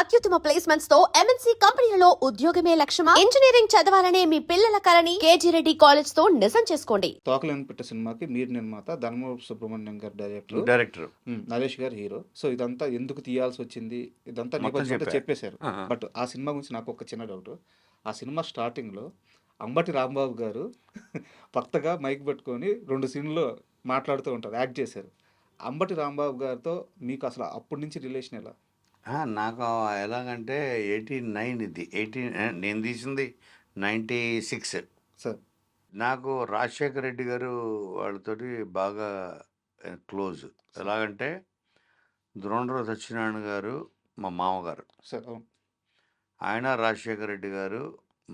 అత్యుత్తమ ప్లేస్మెంట్స్ తో ఎంఎన్సీ కంపెనీలలో ఉద్యోగమే లక్ష్యమా? ఇంజనీరింగ్ చదవాలనే మీ పిల్లల కలని కేజీ రెడ్డి కాలేజ్ తో నిజం చేసుకోండి. తోకలేని పెట్ట సినిమాకి మీరు నిర్మాత, ధర్మవరపు సుబ్రహ్మణ్యం గారు డైరెక్టర్ నరేష్ గారు హీరో. సో ఇదంతా ఎందుకు తీయాల్సి వచ్చింది, ఇదంతా మొత్తం నేపథ్యం అంతా చెప్పా. చెప్పేశారు. బట్ ఆ సినిమా గురించి నాకు ఒక చిన్న డౌట్. ఆ సినిమా స్టార్టింగ్లో అంబటి రాంబాబు గారు కొత్తగా మైక్ పెట్టుకొని 2 సీన్లో మాట్లాడుతూ ఉంటారు, యాక్ట్ చేశారు. అంబటి రాంబాబు గారితో మీకు అసలు అప్పటి నుంచి రిలేషన్ ఎలా? నాకు ఎలాగంటే 89 ఇది 18 నేను తీసింది 96. సార్ నాకు రాజశేఖర్ రెడ్డి గారు వాళ్ళతోటి బాగా క్లోజ్. ఎలాగంటే ద్రోణరావు సత్యనారాయణ గారు మా మామగారు, సార్ అవును. ఆయన రాజశేఖర్ రెడ్డి గారు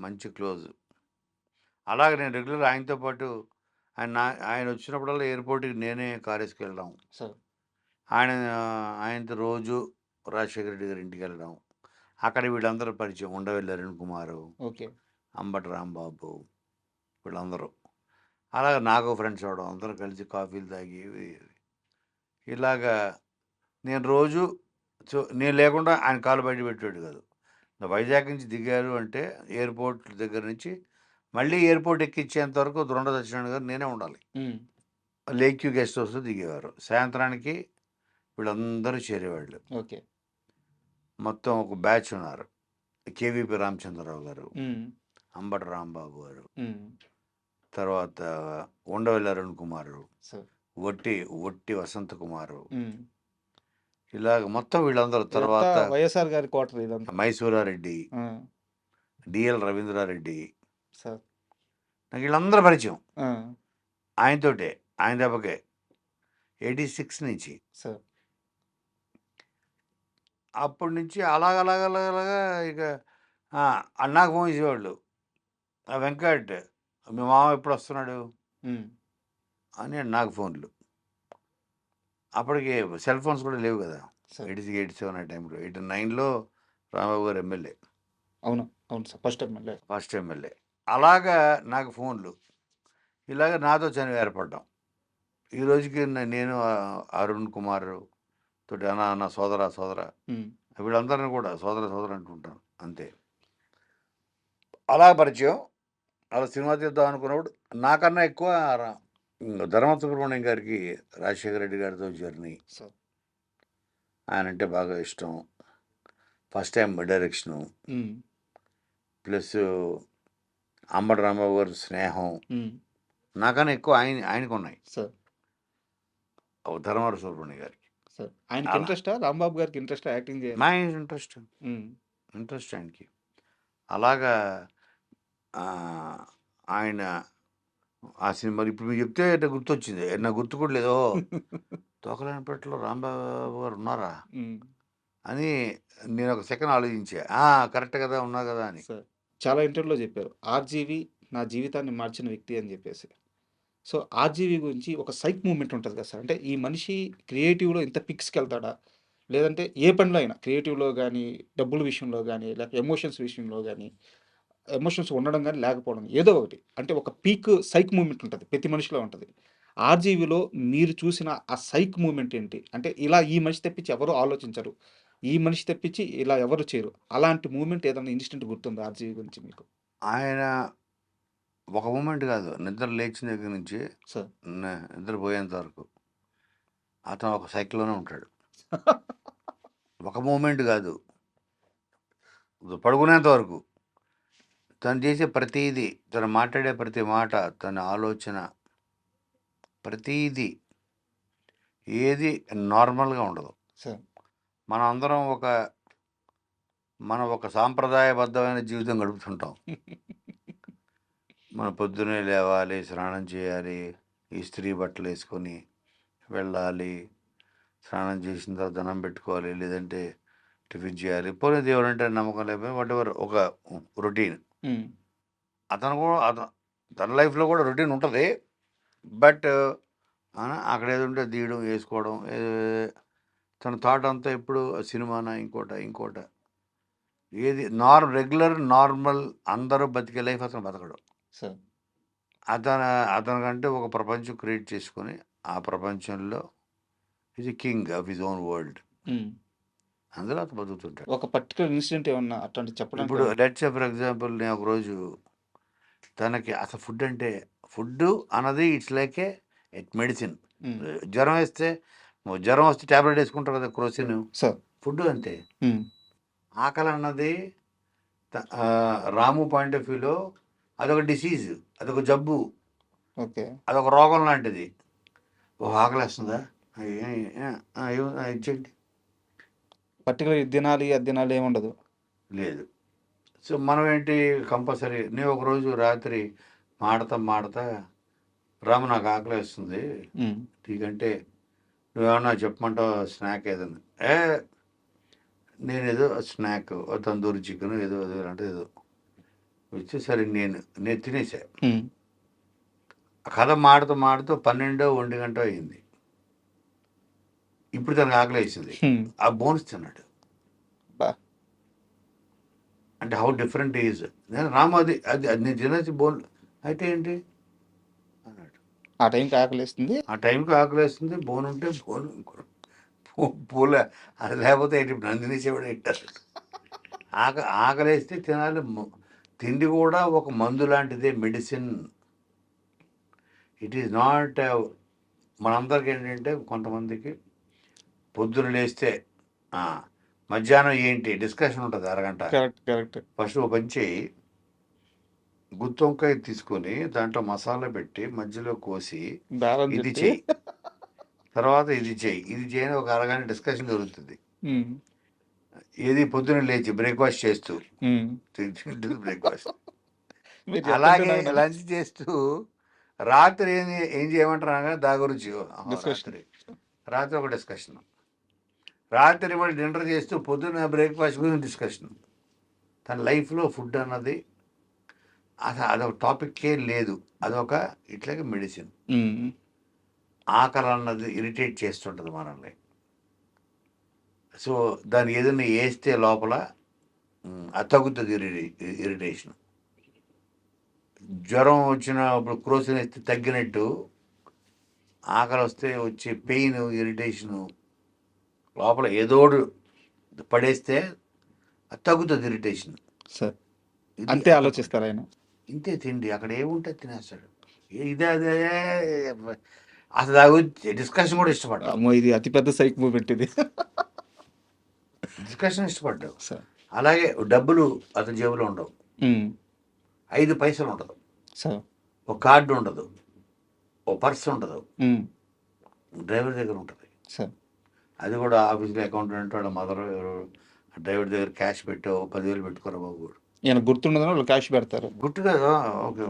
మంచి క్లోజ్. అలాగే నేను రెగ్యులర్ ఆయనతో పాటు ఆయన వచ్చినప్పుడల్లా ఎయిర్పోర్ట్కి నేనే కార్ వేసుకెళ్ళడం, సార్ ఆయనతో రోజు రాజశేఖర రెడ్డి గారి ఇంటికి వెళ్ళడం. అక్కడ వీళ్ళందరూ పరిచయం, ఉండవెల్లి అరుణ్ కుమారు, ఓకే. అంబటి రాంబాబు, వీళ్ళందరూ. అలాగ నాకు ఫ్రెండ్స్ అవడం, అందరూ కలిసి కాఫీలు తాగి ఇలాగా నేను రోజు నేను లేకుండా ఆయన కాలు బయట పెట్టాడు కాదు. వైజాగ్ నుంచి దిగారు అంటే ఎయిర్పోర్ట్ దగ్గర నుంచి మళ్ళీ ఎయిర్పోర్ట్ ఎక్కించేంత వరకు ద్రోణ సత్యనారాయణ గారు నేనే ఉండాలి. లేక్ వ్యూ గెస్ట్ హౌస్లో దిగేవారు. సాయంత్రానికి వీళ్ళందరూ చేరేవాళ్ళు. ఓకే. మొత్తం ఒక బ్యాచ్ ఉన్నారు. కేవీపీ రామచంద్రరావు గారు, అంబటి రాంబాబు గారు, తర్వాత ఉండవెల్లి అరుణ్ కుమారు, ఒట్టి వసంత కుమారు, ఇలాగ మొత్తం వీళ్ళందరూ. తర్వాత వైఎస్ఆర్ గారి క్వార్టర్ ఇదంతా. మైసూరారెడ్డి, డిఎల్ రవీంద్రారెడ్డి, నాకు వీళ్ళందరూ పరిచయం ఆయనతోటే. ఆయన దెబ్బకే 86 నుంచి. అప్పటి నుంచి అలాగలాగలాగా ఇక అన్నాకు ఫోన్ చేసేవాళ్ళు, వెంకట్ మీ మామ ఎప్పుడు వస్తున్నాడు అని నాకు ఫోన్లు. అప్పటికి సెల్ ఫోన్స్ కూడా లేవు కదా. 86, 87 ఆ టైంలో. 89లో రాంబాబు గారు ఎమ్మెల్యే. అవును అవును సార్, ఫస్ట్ ఎమ్మెల్యే. అలాగా నాకు ఫోన్లు. ఇలాగ నాతో చనివి ఏర్పడ్డాం. ఈ రోజుకి నేను అరుణ్ కుమార్ తోటి అన్న సోదర వీళ్ళందరినీ కూడా సోదర అంటుంటాను అంతే. అలా పరిచయం. అలా సినిమా తీద్దాం అనుకున్నప్పుడు నాకన్నా ఎక్కువ ధర్మవరపు సుబ్రహ్మణ్యం గారికి రాజశేఖర రెడ్డి గారితో జర్నీ. ఆయన అంటే బాగా ఇష్టం. First time direction, plus Ambati Rambabu గారి స్నేహం నాకన్నా ఎక్కువ ఆయనకు ఉన్నాయి. ధర్మవరపు సుబ్రహ్మణ్యం గారికి. ఆయనకి ఇంట్రెస్టా, రాంబాబు గారికి ఇంట్రెస్టా యాక్టింగ్ చేయాలి? మా ఇంట్రెస్ట్ ఆయనకి. అలాగా ఆయన ఆ సినిమా ఇప్పుడు మీరు చెప్తే నాకు గుర్తొచ్చింది. నాకు గుర్తు కూడా లేదు. తోకలేనిపేటలో రాంబాబు గారు ఉన్నారా అని నేను ఒక సెకండ్ ఆలోచించా. కరెక్ట్ కదా, ఉన్నా కదా అని. చాలా ఇంటర్వ్యూలో చెప్పారు, ఆర్జీవి నా జీవితాన్ని మార్చిన వ్యక్తి అని చెప్పేసి. సో ఆర్జీవి గురించి ఒక సైక్ మూమెంట్ ఉంటుంది కదా సార్. అంటే ఈ మనిషి క్రియేటివ్లో ఇంత పిక్స్కి వెళ్తాడా, లేదంటే ఏ పనిలో అయినా క్రియేటివ్లో కానీ, డబ్బుల విషయంలో కానీ, లేకపోతే ఎమోషన్స్ విషయంలో కానీ, ఎమోషన్స్ ఉండడం కానీ లేకపోవడం ఏదో ఒకటి, అంటే ఒక పీక్ సైక్ మూమెంట్ ఉంటుంది, ప్రతి మనిషిలో ఉంటుంది. ఆర్జీవిలో మీరు చూసిన ఆ సైక్ మూమెంట్ ఏంటి? అంటే ఇలా ఈ మనిషి తెప్పించి ఎవరు ఆలోచించరు, ఈ మనిషి తెప్పించి ఇలా ఎవరు చేయరు, అలాంటి మూమెంట్ ఏదైనా ఇన్సిడెంట్ గుర్తుంది ఆర్జీవి గురించి మీకు? ఆయన ఒక మూమెంట్ కాదు, నిద్ర లేచిన దగ్గర నుంచి నిద్రపోయేంత వరకు అతను ఒక సైకిల్లోనే ఉంటాడు. ఒక మూమెంట్ కాదు, పడుకునేంత వరకు తను చేసే ప్రతీది, తను మాట్లాడే ప్రతి మాట, తన ఆలోచన, ప్రతీది ఏది నార్మల్గా ఉండదు. మనం అందరం మనం ఒక సాంప్రదాయబద్ధమైన జీవితం గడుపుతుంటాం. మనం పొద్దునే లేవాలి, స్నానం చేయాలి, ఇస్త్రీ బట్టలు వేసుకొని వెళ్ళాలి, స్నానం చేసిన తర్వాత దండం పెట్టుకోవాలి, లేదంటే టిఫిన్ చేయాలి, పోనీ దేవుడు అంటే నమ్మకం లేకపోతే వాటెవర్ ఒక రొటీన్. తన లైఫ్లో కూడా రొటీన్ ఉంటుంది. బట్ అక్కడ ఏదో ఉంటే తీయడం, వేసుకోవడం, తన థాట్ అంతా ఎప్పుడు సినిమానా ఇంకోట ఏది రెగ్యులర్ నార్మల్ అందరూ బతికే లైఫ్ అతను బతకడం. అతనికంటే ఒక ప్రపంచం క్రియేట్ చేసుకొని ఆ ప్రపంచంలో is king of his own world. అందులో అతను బతుకుతుంటాడు. ఒక పర్టికులర్ ఇన్సిడెంట్ ఏమన్నా అట్లాంటివి చెప్పడానికి ఇప్పుడు ఏమన్నా? లెట్స్ సే ఫర్ ఎగ్జాంపుల్ నేను ఒకరోజు తనకి అసలు ఫుడ్ అన్నది ఇట్స్ లైక్ ఏ మెడిసిన్. ఉమ్, జ్వరం వస్తే ట్యాబ్లెట్ వేసుకుంటారు కదా క్రోసిన్. సార్. ఫుడ్ అంతే. ఉమ్, ఆకలి అన్నది రాము పాయింట్ ఆఫ్ వ్యూలో అదొక డిసీజ్, అదొక జబ్బు, ఓకే. అదొక రోగం లాంటిది. ఆకలి వేస్తుందా, ఇచ్చేయండి. పర్టికులర్ ఇది తినాలి అది తినాలి ఏముండదు. లేదు. సో మనం ఏంటి కంపల్సరీ. నేను ఒకరోజు రాత్రి మాడతా రాము నాకు ఆకలి వేస్తుంది, ఉమ్, నీకంటే నువ్వేమన్నా చెప్పమంటావు స్నాక్ ఏదన్నా. నేను ఏదో స్నాక్ తందూరి చికెన్ ఏదో అంటే ఏదో వచ్చి సరే నేను తినేసా. ఉమ్, కథ మాడుతూ 12 గంట అయింది. ఇప్పుడు తనకు ఆకలి వేసింది, ఉమ్, ఆ బోన్స్ తిన్నాడు. బా. అంటే హౌ డిఫరెంట్ ఈజ్. నేను రాము అది అది అది నేను తినేసి బోన్ అయితే ఏంటి అన్నాడు. ఆ టైంకి ఆకలిస్తుంది. ఆ టైంకి ఆకలి వేస్తుంది, బోన్ ఉంటే బోన్ పూల అది లేకపోతే ఏంటి నన్ను తినేసేవాడు ఏంటారు. ఆకలి వేస్తే తినాలి. తిండి కూడా ఒక మందు లాంటిదే, మెడిసిన్. It is not. మనందరికి ఏంటంటే కొంతమందికి పొద్దున లేస్తే మధ్యాహ్నం ఏంటి డిస్కషన్ ఉంటుంది అరగంట. కరెక్ట్. ఫస్ట్ ఒక పని చేయి, గుత్తి వంకాయ తీసుకొని దాంట్లో మసాలా పెట్టి మధ్యలో కోసి బ్యాలెన్స్ ఇది పెట్టి. చెయ్యి, తర్వాత ఇది చేయని ఒక అరగంట డిస్కషన్ జరుగుతుంది. ఉమ్, ఏది పొద్దున లేచి బ్రేక్ఫాస్ట్ చేస్తూ ఉమ్. బ్రేక్ఫాస్ట్, మీరు చెప్తుంటే అలాగే నాకు లంచ్ చేస్తూ రాత్రి ఏం చేయమంటారు అనగా దాని గురించి Discussion. రాత్రి ఒక డిస్కషన్, రాత్రి మళ్ళీ డిన్నర్ చేస్తూ పొద్దున్న బ్రేక్ఫాస్ట్ గురించి డిస్కషన్. తన లైఫ్లో ఫుడ్ అన్నది అసలు అదొక టాపిక్కే లేదు, అదొక ఇట్లాగే మెడిసిన్. ఉమ్, ఆకలి అన్నది ఇరిటేట్ చేస్తుంటుంది మనల్ని. సో దాన్ని ఏదైనా వేస్తే లోపల అది తగ్గుతుంది ఇరిటేషన్. జ్వరం వచ్చినప్పుడు క్రోసిన్ వేస్తే తగ్గినట్టు ఆకలి వస్తే వచ్చే పెయిన్, ఇరిటేషను లోపల ఏదోడు పడేస్తే అది తగ్గుతుంది ఇరిటేషన్. సార్. అంతే ఆలోచిస్తారు ఆయన. ఇంతే తిండి, అక్కడ ఏముంటే తినేస్తాడు. ఇదే అదే అసలు దాని గురించి డిస్కషన్ కూడా ఇష్టపడ్డావు. అమ్మో, ఇది అతిపెద్ద సైక్ మూమెంట్ ఇది. డిస్కషన్ ఇష్టపడ్డావు. సార్. అలాగే డబ్బులు అతని జేబులో ఉండవు, ఉమ్, 5 పైసలు ఉండదు, సార్. ఒక కార్డు ఉండదు, ఓ పర్స్ ఉండదు, ఉమ్, డ్రైవర్ దగ్గర ఉంటుంది. సార్. అది కూడా ఆఫీస్లో అకౌంటెంట్ వాళ్ళ మదర్ డ్రైవర్ దగ్గర క్యాష్ పెట్టో 10,000 పెట్టుకోరా బాబు. ఈయన గుర్తుండదని వాళ్ళు క్యాష్ పెడతారు. గుర్తుగా ఓకే